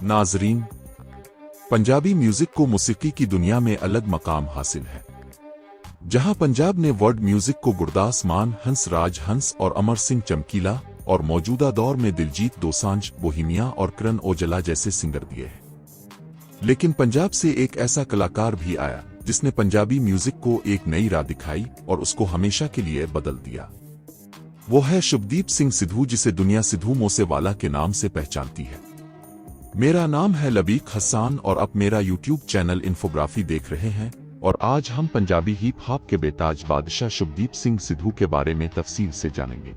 नाजरीन, पंजाबी म्यूजिक को मौसीकी की दुनिया में अलग मकाम हासिल है। जहां पंजाब ने वर्ल्ड म्यूजिक को गुरदास मान, हंस राज हंस और अमर सिंह चमकीला और मौजूदा दौर में दिलजीत दोसांझ, बोहिमिया और करण औजला जैसे सिंगर दिए हैं। लेकिन पंजाब से एक ऐसा कलाकार भी आया जिसने पंजाबी म्यूजिक को एक नई राह दिखाई और उसको हमेशा के लिए बदल दिया। वो है शुभदीप सिंह सिद्धू, जिसे दुनिया सिद्धू मूसेवाला के नाम से पहचानती है। मेरा नाम है लबीक हसन और आप मेरा यूट्यूब चैनल इन्फोग्राफी देख रहे हैं और आज हम पंजाबी हिप हॉप के बेताज बादशाह शुभदीप सिंह सिद्धू के बारे में तफसील से जानेंगे।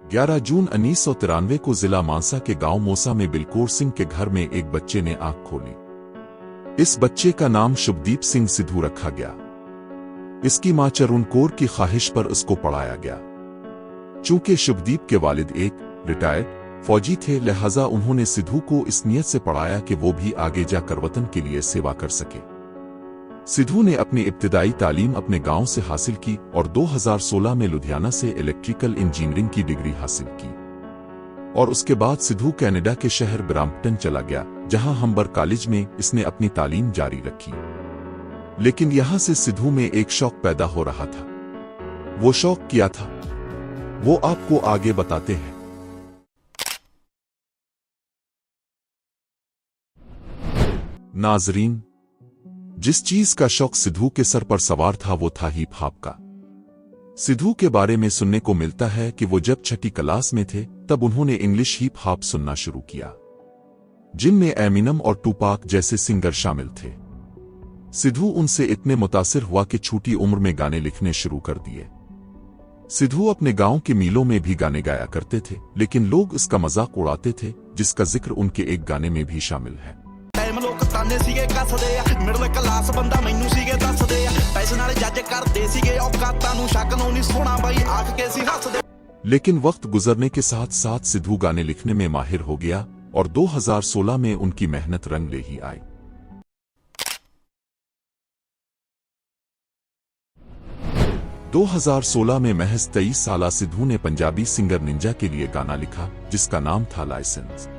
ग्यारह जून 1993 को जिला मानसा के गांव मोसा में बिलकोर सिंह के घर में एक बच्चे ने आंख खोली। इस बच्चे का नाम शुभदीप सिंह सिद्धू रखा गया। इसकी मां चरुण कौर की ख्वाहिश पर उसको पढ़ाया गया। चूंकि शुभदीप के वालिद एक रिटायर्ड फौजी थे, लिहाजा उन्होंने सिद्धू को इस नियत से पढ़ाया कि वो भी आगे जाकर वतन के लिए सेवा कर सके। सिद्धू ने अपनी इब्तिदाई तालीम अपने गांव से हासिल की और 2016 में लुधियाना से इलेक्ट्रिकल इंजीनियरिंग की डिग्री हासिल की और उसके बाद सिद्धू कनाडा के शहर ब्रैम्पटन चला गया, जहां हम्बर कॉलेज में इसने अपनी तालीम जारी रखी। लेकिन यहां से सिद्धू में एक शौक पैदा हो रहा था। वो शौक क्या था, वो आपको आगे बताते हैं। नाजरीन, जिस चीज का शौक सिद्धू के सर पर सवार था वो था हिप हॉप का। सिद्धू के बारे में सुनने को मिलता है कि वो जब छठी क्लास में थे तब उन्होंने इंग्लिश हिप हॉप सुनना शुरू किया, जिनमें एमिनम और टूपाक जैसे सिंगर शामिल थे। सिद्धू उनसे इतने मुतासिर हुआ कि छोटी उम्र में गाने लिखने शुरू कर दिए। सिद्धू अपने गांव के मीलों में भी गाने गाया करते थे, लेकिन लोग इसका मजाक उड़ाते थे, जिसका जिक्र उनके एक गाने में भी शामिल है। ताने सीगे कसदे मिडल क्लास बंदा मैनू सीगे दसदे पैसे नाल जज करदे सीगे औकातां नू शक नू नहीं सोना बाई आख के सी हसदे। लेकिन वक्त गुजरने के साथ साथ सिद्धू गाने लिखने में माहिर हो गया और 2016 में उनकी मेहनत रंग ले ही आई। – 2016 में महज 23 साला सिद्धू ने पंजाबी सिंगर निंजा के लिए गाना लिखा, जिसका नाम था लाइसेंस।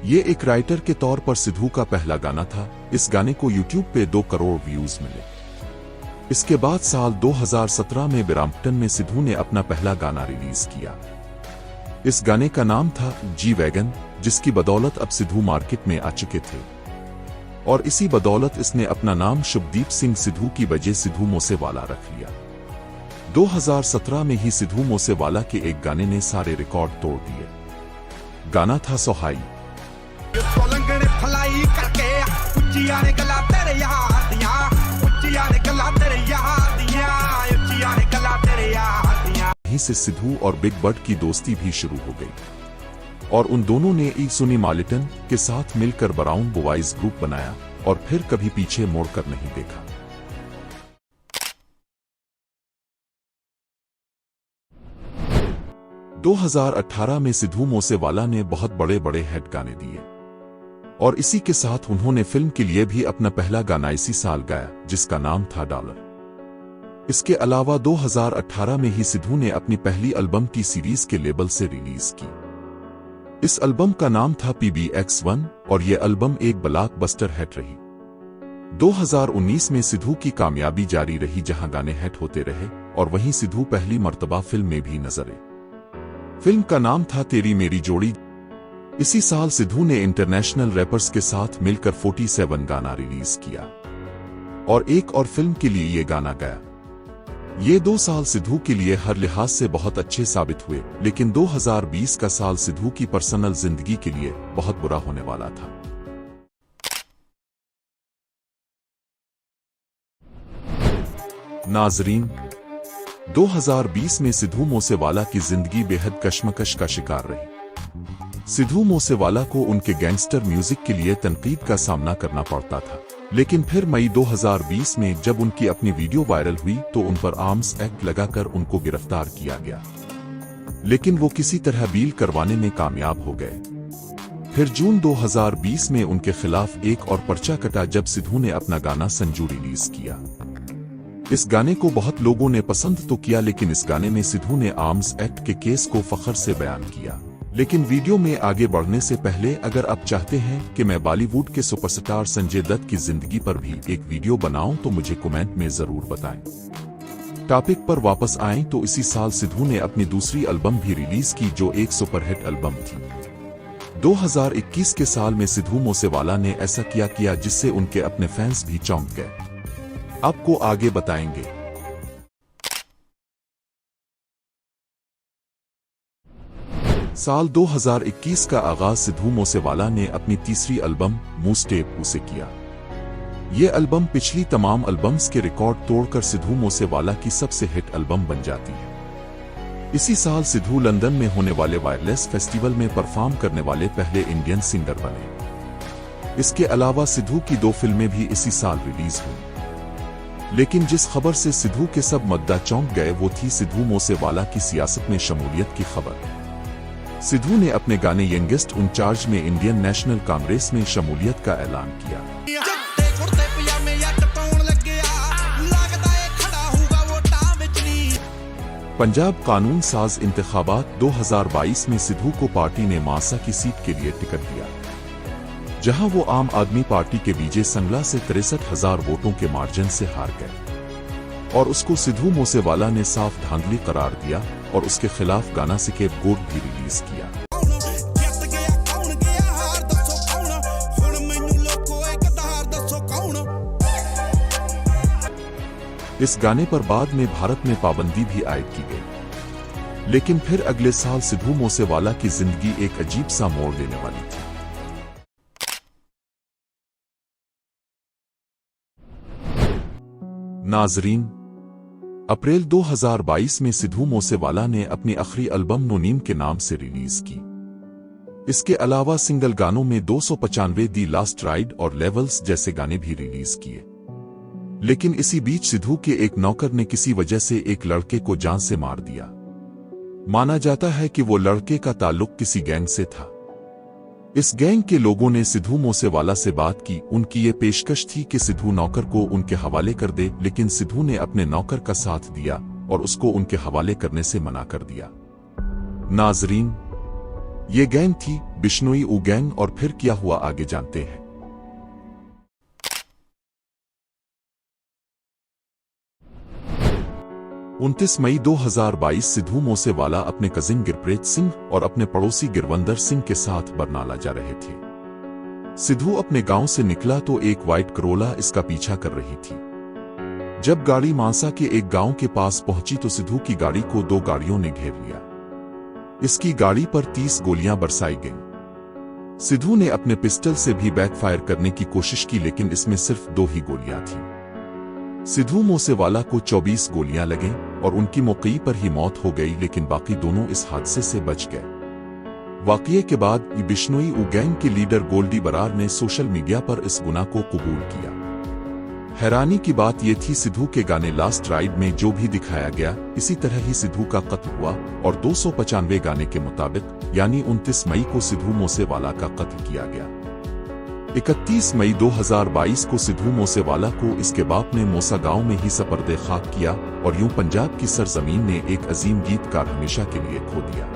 ये एक राइटर के तौर पर सिद्धू का पहला गाना था। इस गाने को यूट्यूब पे 2 करोड़ व्यूज मिले। इसके बाद साल 2017 में ब्रैम्पटन में सिद्धू ने अपना पहला गाना रिलीज किया। इस गाने का नाम था जी वैगन, जिसकी बदौलत अब सिद्धू मार्केट में आ चुके थे और इसी बदौलत इसने अपना नाम शुभदीप सिंह सिद्धू की वजह सिद्धू मूसेवाला रख लिया। 2017 में ही सिद्धू मूसेवाला के एक गाने ने सारे रिकॉर्ड तोड़ दिए। गाना था सोहाई। फलाई करके उच्चियां ने गला तेरे यार दियां, उच्चियां ने गला तेरे यार दियां, उच्चियां ने गला तेरे यार दियां। यहीं से सिद्धू और बिग बट की दोस्ती भी शुरू हो गई और उन दोनों ने ई सुनी मालिटन के साथ मिलकर ब्राउन बॉयज ग्रुप बनाया और फिर कभी पीछे मोड़कर नहीं देखा। – 2018 में सिद्धू मूसेवाला ने बहुत बड़े बड़े हिट गाने दिए और इसी के साथ उन्होंने फिल्म के लिए भी अपना पहला गाना इसी साल गाया, जिसका नाम था डॉलर। इसके अलावा 2018 में ही सिद्धू ने अपनी पहली एल्बम की सीरीज के लेबल से रिलीज की। इस एल्बम का नाम था PBX1 और यह एल्बम एक ब्लॉकबस्टर हिट रही। 2019 में सिद्धू की कामयाबी जारी रही, जहां गाने हिट होते रहे और वहीं सिद्धू पहली मर्तबा फिल्म में भी नजर आए। फिल्म का नाम था तेरी मेरी जोड़ी। इसी साल सिद्धू ने इंटरनेशनल रैपर्स के साथ मिलकर 47 गाना रिलीज किया और एक और फिल्म के लिए ये गाना गाया। ये 2 साल सिद्धू के लिए हर लिहाज से बहुत अच्छे साबित हुए, लेकिन 2020 का साल सिद्धू की पर्सनल जिंदगी के लिए बहुत बुरा होने वाला था। नाजरीन, 2020 में सिद्धू मूसेवाला की जिंदगी बेहद कश्मकश का शिकार रही। सिद्धू मूसेवाला को उनके गैंगस्टर म्यूजिक के लिए तनकीद का सामना करना पड़ता था, लेकिन फिर मई 2020 में जब उनकी अपनी वीडियो वायरल हुई तो उन पर आर्म्स एक्ट लगाकर उनको गिरफ्तार किया गया। लेकिन वो किसी तरह डील करवाने में कामयाब हो गए। फिर जून 2020 में उनके खिलाफ एक और पर्चा कटा जब सिद्धू ने अपना गाना संजू रिलीज किया। इस गाने को बहुत लोगों ने पसंद तो किया, लेकिन इस गाने में सिद्धू ने आर्म्स एक्ट के केस को फख्र से बयान किया। लेकिन वीडियो में आगे बढ़ने से पहले अगर आप चाहते हैं कि मैं बॉलीवुड के सुपरस्टार संजय दत्त की जिंदगी पर भी एक वीडियो बनाऊं तो मुझे कमेंट में जरूर बताएं। टॉपिक पर वापस आएं तो इसी साल सिद्धू ने अपनी दूसरी एल्बम भी रिलीज की जो एक सुपरहिट एल्बम थी। 2021 के साल में सिद्धू मूसेवाला ने ऐसा किया जिससे उनके अपने फैंस भी चौंक गए। आपको आगे बताएंगे। साल 2021 का आगाज सिद्धू मूसेवाला ने अपनी तीसरी एल्बम मूस्टेप से किया। ये एल्बम पिछली तमाम एल्बम्स के रिकॉर्ड तोड़कर सिद्धू मूसेवाला की सबसे हिट एल्बम बन जाती है। इसी साल सिद्धू लंदन में होने वाले वायरलेस फेस्टिवल में परफॉर्म करने वाले पहले इंडियन सिंगर बने। इसके अलावा सिद्धू की 2 फिल्में भी इसी साल रिलीज हुई। लेकिन जिस खबर से सिद्धू के सब मद्दा चौंक गए वो थी सिद्धू मूसेवाला की सियासत में शमूलियत की खबर। सिद्धू ने अपने गाने यंगेस्ट इंचार्ज में इंडियन नेशनल कांग्रेस में शमूलियत का ऐलान किया। पंजाब कानून साज इंतखाबात 2022 में सिद्धू को पार्टी ने मासा की सीट के लिए टिकट दिया, जहां वो आम आदमी पार्टी के विजय संगला से 63,000 वोटों के मार्जिन से हार गए और उसको सिद्धू मूसेवाला ने साफ धांधली करार दिया और उसके खिलाफ गाना सिकेप गोट भी रिलीज किया। इस गाने पर बाद में भारत में पाबंदी भी आयद की गई, लेकिन फिर अगले साल सिद्धू मूसेवाला की जिंदगी एक अजीब सा मोड़ लेने वाली थी। नाजरीन, अप्रैल 2022 में सिद्धू मूसेवाला ने अपनी आखिरी एल्बम नो नीम के नाम से रिलीज की। इसके अलावा सिंगल गानों में 295 दी लास्ट राइड और लेवल्स जैसे गाने भी रिलीज किए। लेकिन इसी बीच सिद्धू के एक नौकर ने किसी वजह से एक लड़के को जान से मार दिया। माना जाता है कि वो लड़के का ताल्लुक किसी गैंग से था। इस गैंग के लोगों ने सिद्धू मूसेवाला से बात की। उनकी ये पेशकश थी कि सिद्धू नौकर को उनके हवाले कर दे, लेकिन सिद्धू ने अपने नौकर का साथ दिया और उसको उनके हवाले करने से मना कर दिया। नाजरीन, ये गैंग थी बिश्नोई ऊ गैंग, और फिर क्या हुआ आगे जानते हैं। 29 मई 2022 सिद्धू मूसेवाला अपने कजिन गुरप्रीत सिंह और अपने पड़ोसी गिरवंदर सिंह के साथ बरनाला जा रहे थे। सिद्धू अपने गांव से निकला तो एक व्हाइट करोला इसका पीछा कर रही थी। जब गाड़ी मानसा के एक गांव के पास पहुंची तो सिद्धू की गाड़ी को 2 गाड़ियों ने घेर लिया। इसकी गाड़ी पर 30 गोलियां बरसाई गईं। सिद्धू ने अपने पिस्टल से भी बैकफायर करने की कोशिश की, लेकिन इसमें सिर्फ 2 ही गोलियां थीं। सिद्धू मूसेवाला को 24 गोलियां लगीं और उनकी मौके पर ही मौत हो गई, लेकिन बाकी दोनों इस हादसे से बच गए। वाकये के बाद बिश्नोई ऊ गैंग के लीडर गोल्डी बरार ने सोशल मीडिया पर इस गुनाह को कबूल किया। हैरानी की बात यह थी सिद्धू के गाने लास्ट राइड में जो भी दिखाया गया इसी तरह ही सिद्धू का कत्ल हुआ और 295 गाने के मुताबिक यानी 29 मई को सिद्धू मूसेवाला का कत्ल किया गया। 31 मई 2022 को सिद्धू मूसेवाला को इसके बाप ने मूसा गांव में ही सपर्दे खाक किया और यूं पंजाब की सरजमीन ने एक अजीम गीतकार हमेशा के लिए खो दिया।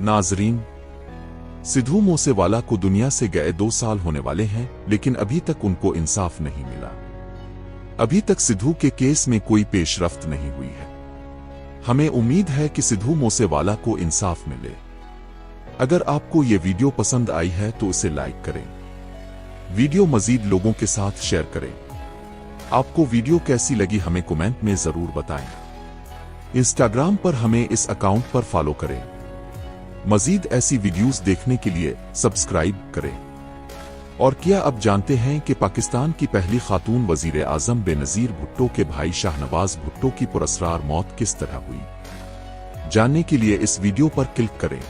नाजरीन, सिद्धू मूसेवाला को दुनिया से गए 2 साल होने वाले हैं, लेकिन अभी तक उनको इंसाफ नहीं मिला। अभी तक सिद्धू के केस में कोई पेशरफ्त नहीं हुई है। हमें उम्मीद है कि सिद्धू मूसेवाला को इंसाफ मिले। अगर आपको ये वीडियो पसंद आई है तो इसे लाइक करें। वीडियो मजीद लोगों के साथ शेयर करें। आपको वीडियो कैसी लगी हमें कमेंट में जरूर बताएं। इंस्टाग्राम पर हमें इस अकाउंट पर फॉलो करें। मजीद ऐसी वीडियोस देखने के लिए सब्सक्राइब करें। और क्या आप जानते हैं कि पाकिस्तान की पहली खातून वजीर आजम बेनजीर भुट्टो के भाई शाहनवाज भुट्टो की पुरस्कार मौत किस तरह हुई? जानने के लिए इस वीडियो पर क्लिक करें।